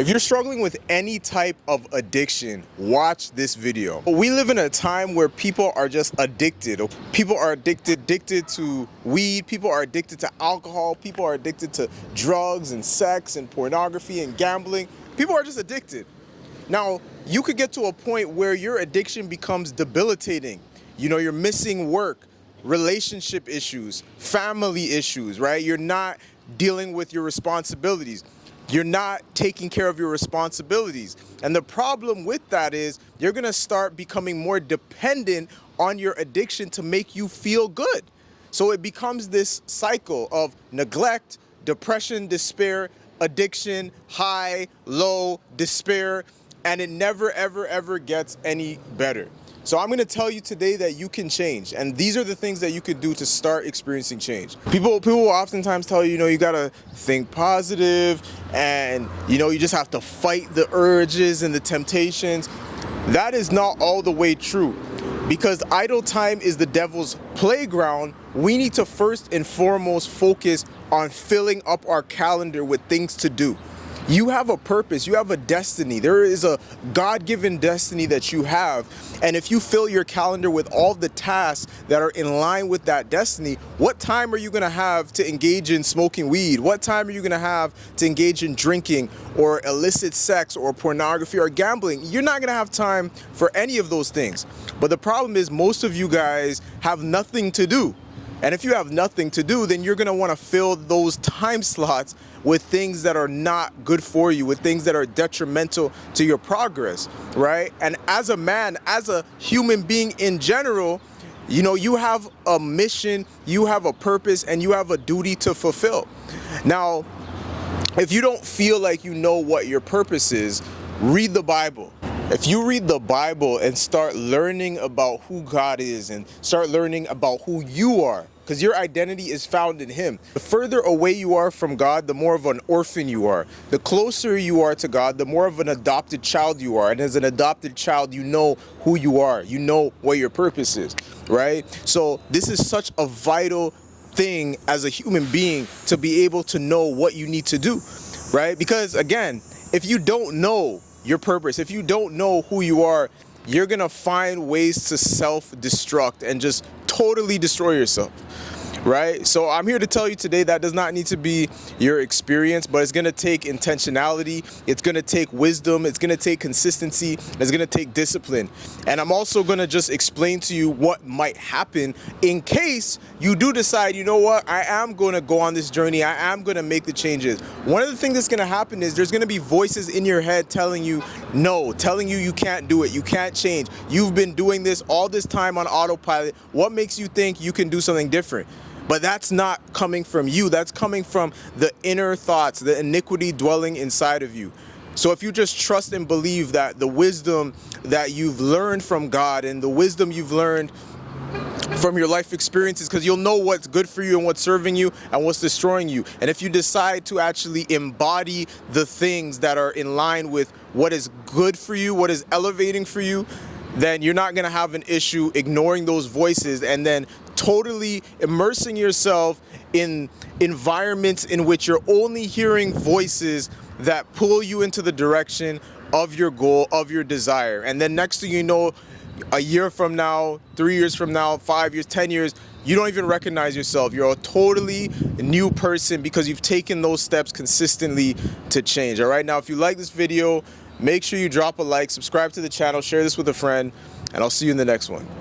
If you're struggling with any type of addiction, watch this video. We live in a time where people are just addicted. People are addicted to weed. People are addicted to alcohol. People are addicted to drugs and sex and pornography and gambling. People are just addicted. Now, you could get to a point where your addiction becomes debilitating. You know, you're missing work, relationship issues, family issues, right? You're not dealing with your responsibilities. You're not taking care of your responsibilities. And the problem with that is you're gonna start becoming more dependent on your addiction to make you feel good. So it becomes this cycle of neglect, depression, despair, addiction, high, low, despair, and it never, ever, ever gets any better. So I'm gonna tell you today that you can change, and these are the things that you could do to start experiencing change. People will oftentimes tell you, you gotta think positive, and you just have to fight the urges and the temptations. That is not all the way true, because idle time is the devil's playground. We need to first and foremost focus on filling up our calendar with things to do. You have a purpose, you have a destiny. There is a God-given destiny that you have. And if you fill your calendar with all the tasks that are in line with that destiny, what time are you gonna have to engage in smoking weed? What time are you gonna have to engage in drinking or illicit sex or pornography or gambling? You're not gonna have time for any of those things. But the problem is most of you guys have nothing to do. And if you have nothing to do, then you're gonna wanna fill those time slots with things that are not good for you, with things that are detrimental to your progress, right? And as a man, as a human being in general, you have a mission, you have a purpose, and you have a duty to fulfill. Now, if you don't feel like you know what your purpose is, read the Bible. If you read the Bible and start learning about who God is and start learning about who you are, because your identity is found in Him. The further away you are from God, the more of an orphan you are. The closer you are to God, the more of an adopted child you are. And as an adopted child, you know who you are. You know what your purpose is, right? So this is such a vital thing as a human being to be able to know what you need to do, right? Because again, if you don't know your purpose, if you don't know who you are, you're gonna find ways to self-destruct and just totally destroy yourself, right? So I'm here to tell you today that does not need to be your experience, but it's gonna take intentionality, it's gonna take wisdom, it's gonna take consistency, it's gonna take discipline. And I'm also gonna just explain to you what might happen in case you do decide, you know what, I am gonna go on this journey, I am gonna make the changes. One of the things that's gonna happen is there's gonna be voices in your head telling you no, telling you you can't do it, you can't change. You've been doing this all this time on autopilot. What makes you think you can do something different? But that's not coming from you. That's coming from the inner thoughts, the iniquity dwelling inside of you. So if you just trust and believe that the wisdom that you've learned from God and the wisdom you've learned from your life experiences, because you'll know what's good for you and what's serving you and what's destroying you. And if you decide to actually embody the things that are in line with what is good for you, what is elevating for you, then you're not going to have an issue ignoring those voices and then totally immersing yourself in environments in which you're only hearing voices that pull you into the direction of your goal, of your desire. And then next thing you know, a year from now, 3 years from now, 5 years, 10 years, you don't even recognize yourself. You're a totally new person because you've taken those steps consistently to change. All right, now if you like this video, make sure you drop a like, subscribe to the channel, share this with a friend, and I'll see you in the next one.